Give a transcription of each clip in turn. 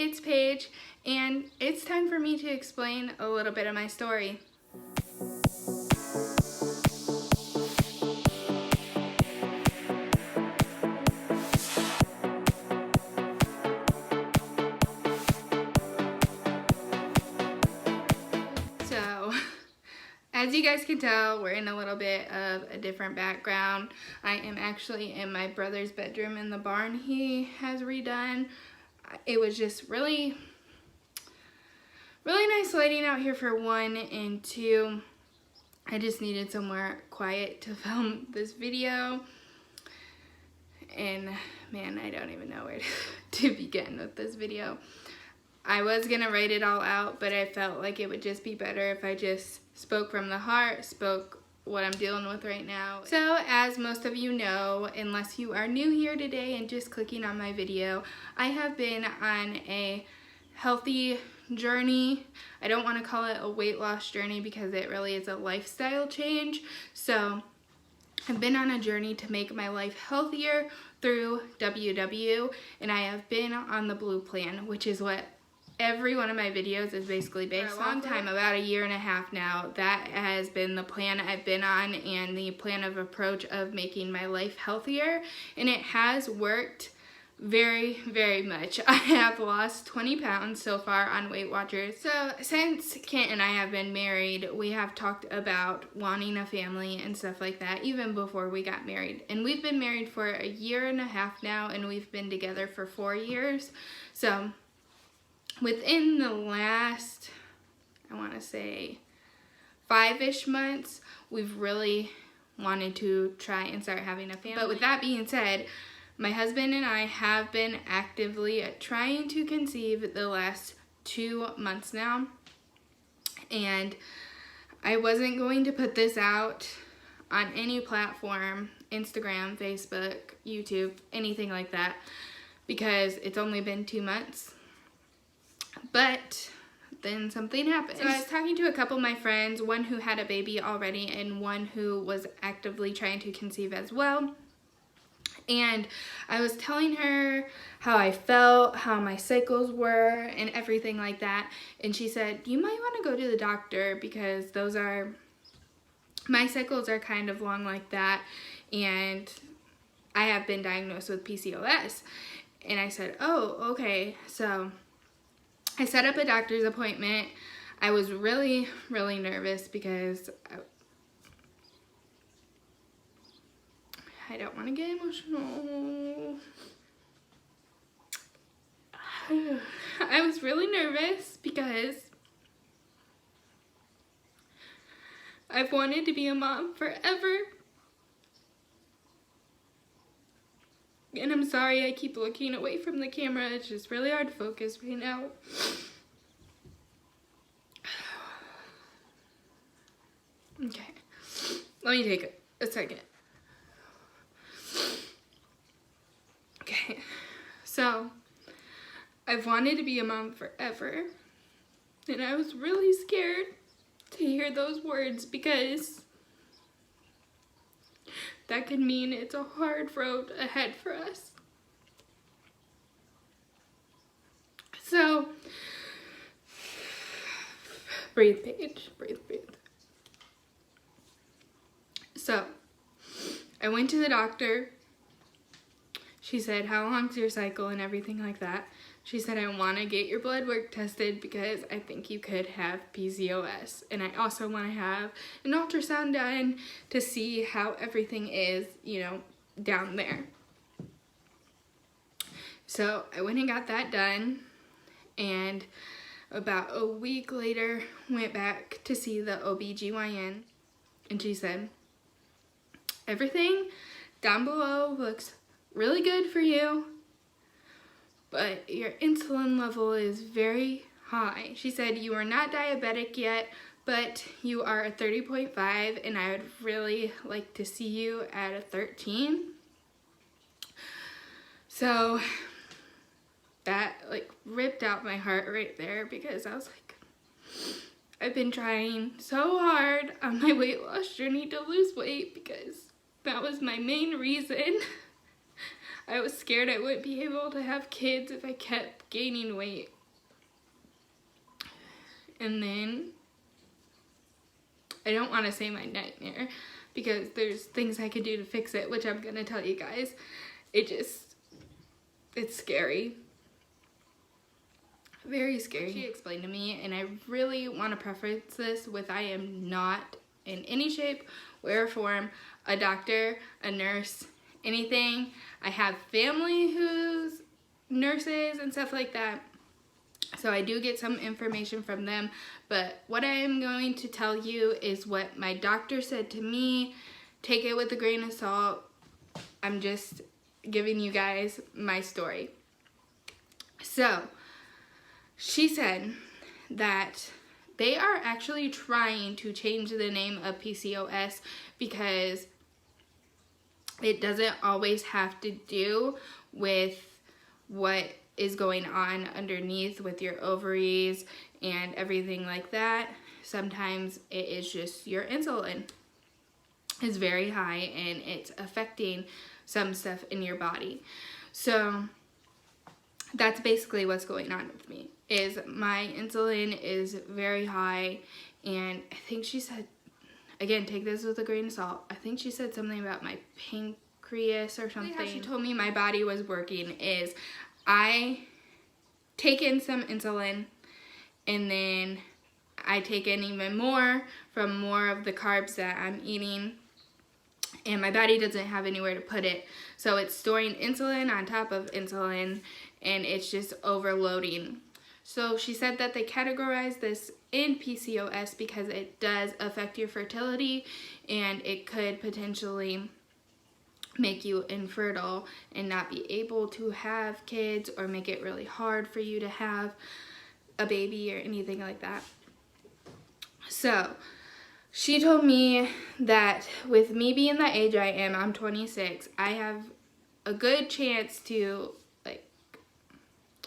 it's Paige, and it's time for me to explain a little bit of my story. So, as you guys can tell, we're in a little bit of a different background. I am actually in my brother's bedroom in the barn he has redone. It was just really nice lighting out here for one, and two, I just needed somewhere quiet to film this video. And man, I don't even know where to begin with this video. I was gonna write it all out, but I felt like it would just be better if I just spoke from the heart, spoke what I'm dealing with right now. So as most of you know, unless you are new here today and just clicking on my video, I have been on a healthy journey. I don't want to call it a weight loss journey because it really is a lifestyle change. So I've been on a journey to make my life healthier through WW, and I have been on the blue plan, which is what every one of my videos is basically based on. For a long time, about a year and a half now, that has been the plan I've been on and the plan of approach of making my life healthier, and it has worked very, very much. I have lost 20 pounds so far on Weight Watchers. So since Kent and I have been married, we have talked about wanting a family and stuff like that even before we got married. And we've been married for a year and a half now, and we've been together for 4 years. So within the last, I want to say 5-ish months, we've really wanted to try and start having a family. But with that being said, my husband and I have been actively trying to conceive the last 2 months now, and I wasn't going to put this out on any platform, Instagram, Facebook, YouTube, anything like that, because it's only been 2 months. But then something happened. So I was talking to a couple of my friends, one who had a baby already and one who was actively trying to conceive as well. And I was telling her how I felt, how my cycles were, and everything like that. And she said, you might want to go to the doctor because my cycles are kind of long like that. And I have been diagnosed with PCOS. And I said, oh, okay. So I set up a doctor's appointment. I was really, really nervous because I don't want to get emotional. I was really nervous because I've wanted to be a mom forever. And I'm sorry I keep looking away from the camera. It's just really hard to focus right now. Okay, let me take a second. Okay, so I've wanted to be a mom forever, and I was really scared to hear those words because that could mean it's a hard road ahead for us. So, breathe, Paige, breathe, breathe. So, I went to the doctor. She said, how long's your cycle and everything like that. She said, I want to get your blood work tested because I think you could have PCOS. And I also want to have an ultrasound done to see how everything is, down there. So I went and got that done. And about a week later, went back to see the OBGYN. And she said, everything down below looks really good for you, but your insulin level is very high. She said you are not diabetic yet, but you are a 30.5, and I would really like to see you at a 13. So that ripped out my heart right there because I was like, I've been trying so hard on my weight loss journey to lose weight because that was my main reason. I was scared I wouldn't be able to have kids if I kept gaining weight. And then, I don't want to say my nightmare, because there's things I could do to fix it, which I'm going to tell you guys. It's scary. Very scary. She explained to me, and I really want to preface this with, I am not in any shape, way, or form a doctor, a nurse, anything. I have family who's nurses and stuff like that, so I do get some information from them, but what I am going to tell you is what my doctor said to me. Take it with a grain of salt. I'm just giving you guys my story. So, she said that they are actually trying to change the name of PCOS because it doesn't always have to do with what is going on underneath with your ovaries and everything like that. Sometimes it is just your insulin is very high and it's affecting some stuff in your body. So that's basically what's going on with me, is my insulin is very high, and I think she said, again, take this with a grain of salt, I think she said something about my pancreas or something. How she told me my body was working is I take in some insulin, and then I take in even more from more of the carbs that I'm eating, and my body doesn't have anywhere to put it, so it's storing insulin on top of insulin, and it's just overloading. So she said that they categorize this in PCOS because it does affect your fertility, and it could potentially make you infertile and not be able to have kids, or make it really hard for you to have a baby or anything like that. So she told me that with me being the age I am, I'm 26, I have a good chance to like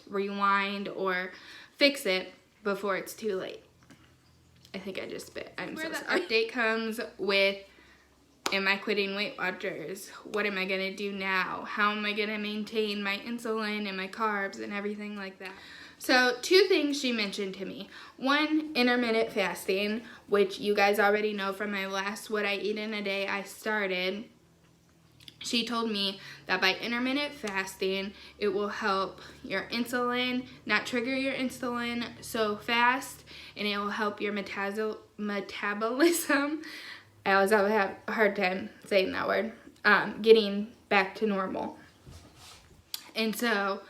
rewind or fix it before it's too late. I think I just spit. I'm so sorry. The update comes with, am I quitting Weight Watchers? What am I going to do now? How am I going to maintain my insulin and my carbs and everything like that? So 2 things she mentioned to me. 1, intermittent fasting, which you guys already know from my last What I Eat in a Day I started. She told me that by intermittent fasting, it will help your insulin, not trigger your insulin so fast, and it will help your metabolism. I always have a hard time saying that word, getting back to normal. And so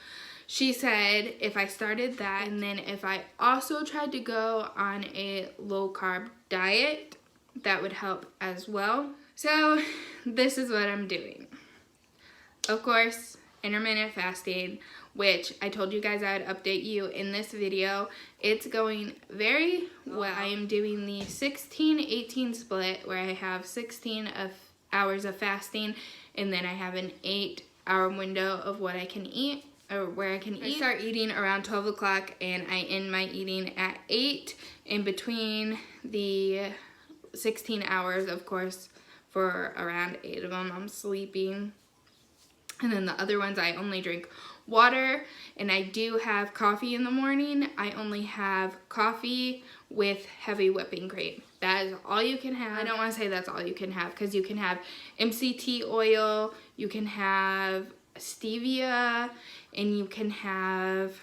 she said if I started that, and then if I also tried to go on a low carb diet, that would help as well. So this is what I'm doing. Of course, intermittent fasting, which I told you guys I would update you in this video. It's going very well. I am doing the 16-18 split, where I have 16 hours of fasting, and then I have an 8-hour window of what I can eat, or where I can eat. I start eating around 12 o'clock, and I end my eating at 8. In between the 16 hours, of course, for around 8 of them, I'm sleeping. And then the other ones, I only drink water, and I do have coffee in the morning. I only have coffee with heavy whipping cream. That is all you can have. I don't want to say that's all you can have, because you can have MCT oil, you can have stevia, and you can have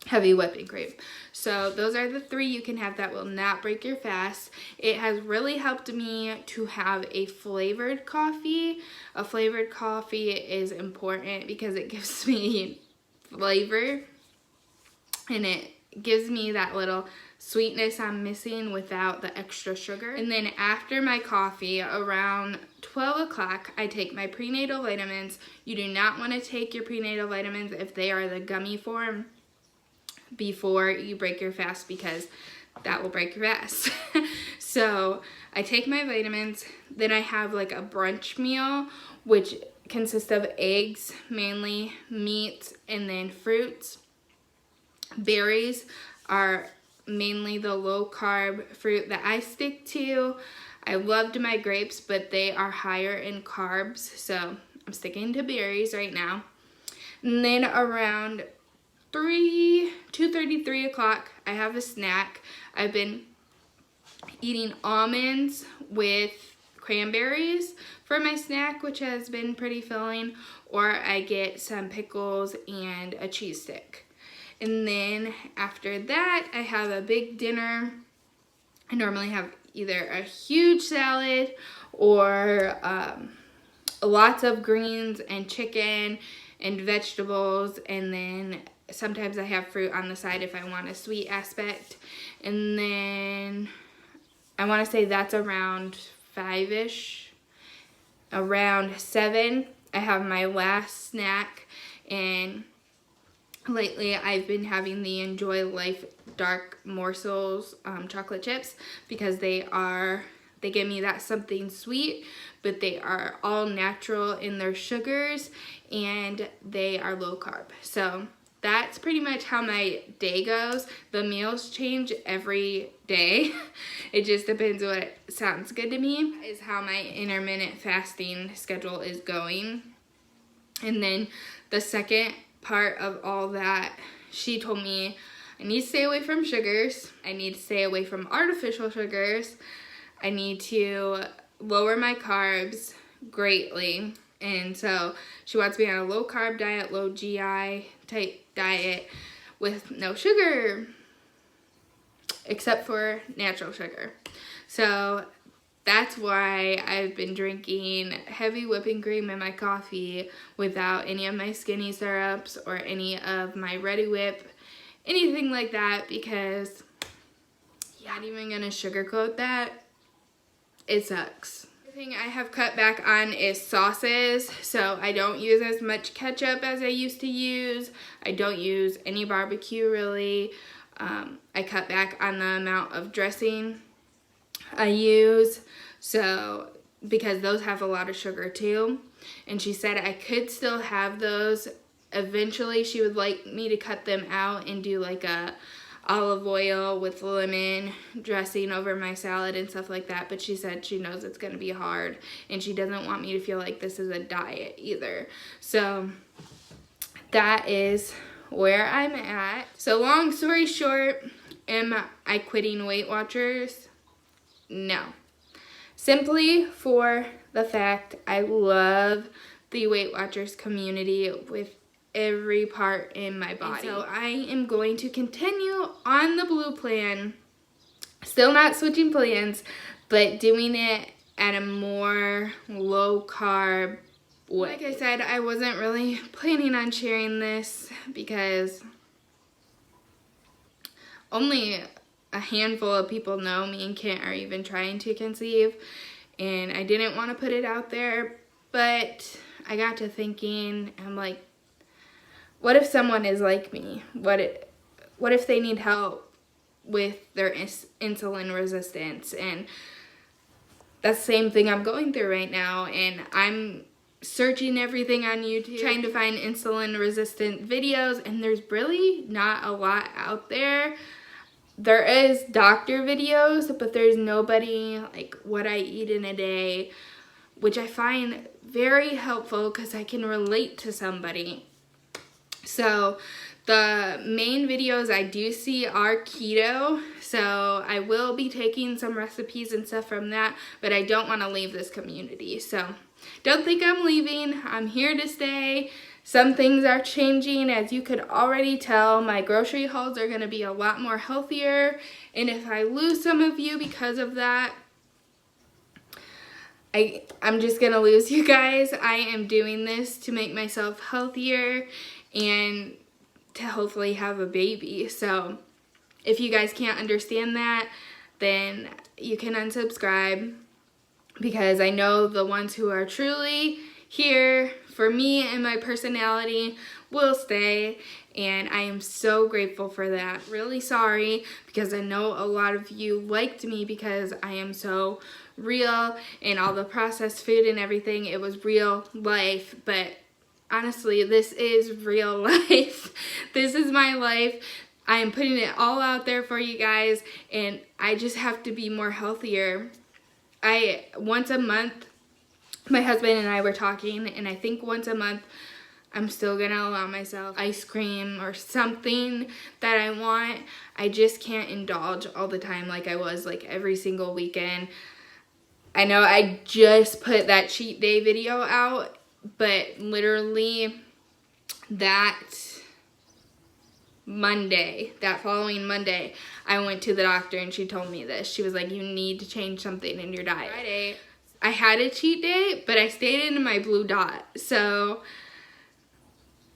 heavy whipping cream. So those are the 3 you can have that will not break your fast. It has really helped me to have a flavored coffee. A flavored coffee is important because it gives me flavor, and it gives me that little sweetness I'm missing without the extra sugar. And then after my coffee, around 12 o'clock, I take my prenatal vitamins. You do not want to take your prenatal vitamins if they are the gummy form before you break your fast, because that will break your fast. So I take my vitamins, then I have like a brunch meal, which consists of eggs, mainly meat, and then fruits. Berries are mainly the low carb fruit that I stick to. I loved my grapes, but they are higher in carbs, so I'm sticking to berries right now. And then around 2:30, 3 o'clock, I have a snack. I've been eating almonds with cranberries for my snack, which has been pretty filling, or I get some pickles and a cheese stick. And then after that, I have a big dinner. I normally have either a huge salad or lots of greens and chicken and vegetables, and then sometimes I have fruit on the side if I want a sweet aspect. And then I want to say that's around 5-ish. Around 7, I have my last snack, and lately I've been having the Enjoy Life Dark Morsels chocolate chips, because they give me that something sweet, but they are all natural in their sugars and they are low carb. So that's pretty much how my day goes. The meals change every day. It just depends what sounds good to me, is how my intermittent fasting schedule is going. And then the second part of all that, she told me I need to stay away from sugars. I need to stay away from artificial sugars. I need to lower my carbs greatly. And so she wants me on a low carb diet, low GI type diet with no sugar, except for natural sugar. So that's why I've been drinking heavy whipping cream in my coffee without any of my skinny syrups or any of my Ready Whip, anything like that, because I'm not even gonna sugarcoat that. It sucks. The thing I have cut back on is sauces, so I don't use as much ketchup as I used to use. I don't use any barbecue really. I cut back on the amount of dressing I use, so because those have a lot of sugar too. And she said I could still have those. Eventually she would like me to cut them out and do like a olive oil with lemon dressing over my salad and stuff like that, but she said she knows it's going to be hard and she doesn't want me to feel like this is a diet either. So that is where I'm at. So long story short, am I quitting Weight Watchers? No. Simply for the fact I love the Weight Watchers community with every part in my body. And so I am going to continue on the blue plan, still not switching plans, but doing it at a more low carb way. Like I said, I wasn't really planning on sharing this because only a handful of people know me and Kent are even trying to conceive, and I didn't want to put it out there, but I got to thinking, I'm like, what if someone is like me? What if they need help with their insulin resistance? And that's the same thing I'm going through right now, and I'm searching everything on YouTube, trying to find insulin resistant videos, and there's really not a lot out there. There is doctor videos, but there's nobody like what I eat in a day, which I find very helpful because I can relate to somebody. So the main videos I do see are keto, so I will be taking some recipes and stuff from that, but I don't want to leave this community. So don't think I'm leaving. I'm here to stay. Some things are changing, as you could already tell. My grocery hauls are going to be a lot more healthier, and if I lose some of you because of that, I'm just going to lose you guys. I am doing this to make myself healthier and to hopefully have a baby. So if you guys can't understand that, then you can unsubscribe, because I know the ones who are truly here for me and my personality will stay, and I am so grateful for that. Really sorry, because I know a lot of you liked me because I am so real, and all the processed food and everything, it was real life, but honestly, this is real life. This is my life. I am putting it all out there for you guys, and I just have to be more healthier. Once a month, my husband and I were talking, and I think once a month I'm still gonna allow myself ice cream or something that I want. I just can't indulge all the time like I was like every single weekend. I know I just put that cheat day video out, but literally that following Monday, I went to the doctor and she told me this. She was like, you need to change something in your diet. Friday, I had a cheat day, but I stayed in my blue dot. So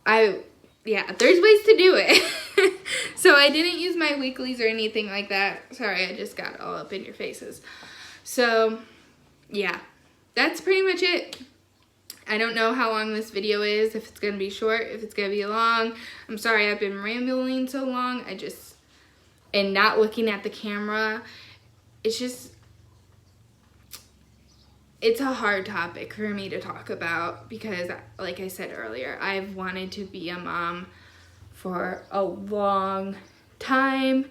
there's ways to do it. So I didn't use my weeklies or anything like that. Sorry, I just got all up in your faces. So yeah, that's pretty much it. I don't know how long this video is, if it's going to be short, if it's going to be long. I'm sorry I've been rambling so long. And not looking at the camera. It's a hard topic for me to talk about because, like I said earlier, I've wanted to be a mom for a long time.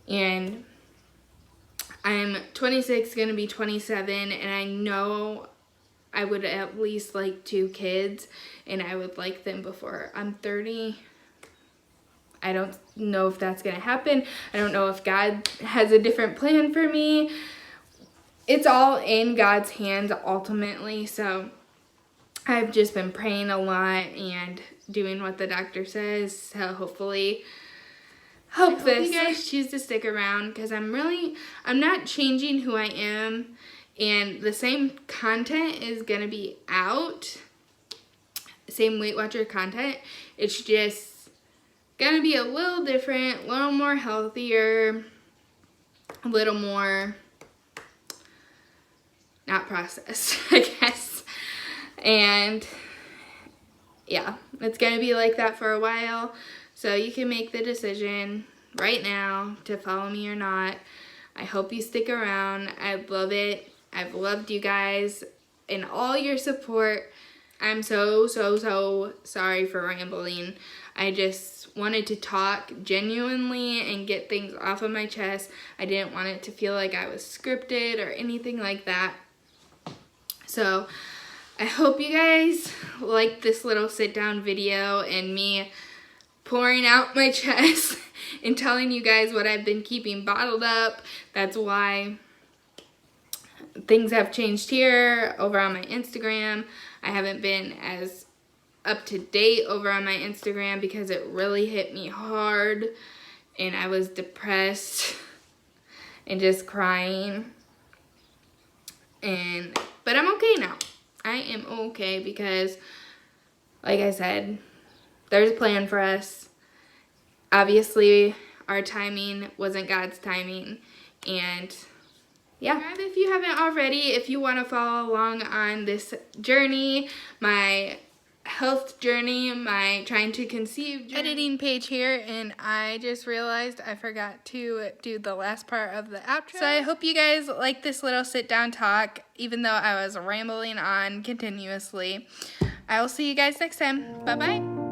And I'm 26, going to be 27, and I know I would at least like 2 kids, and I would like them before I'm 30. I don't know if that's going to happen. I don't know if God has a different plan for me. It's all in God's hands ultimately, so I've just been praying a lot and doing what the doctor says, so hopefully you guys choose to stick around, because I'm not changing who I am. And the same content is going to be out. Same Weight Watcher content. It's just going to be a little different, a little more healthier, a little more not processed, I guess. And yeah, it's going to be like that for a while. So you can make the decision right now to follow me or not. I hope you stick around. I love it. I've loved you guys and all your support. I'm so sorry for rambling. I just wanted to talk genuinely and get things off of my chest. I didn't want it to feel like I was scripted or anything like that. So I hope you guys like this little sit down video and me pouring out my chest and telling you guys what I've been keeping bottled up. That's why things have changed here over on my Instagram. I haven't been as up to date over on my Instagram because it really hit me hard and I was depressed and just crying. But I'm okay now. I am okay because, like I said, there's a plan for us. Obviously, our timing wasn't God's timing, and yeah. If you haven't already, if you want to follow along on this journey, my health journey, my trying to conceive journey. Editing Paige here, and I just realized I forgot to do the last part of the outro. So I hope you guys like this little sit down talk, even though I was rambling on continuously. I will see you guys next time. Bye bye.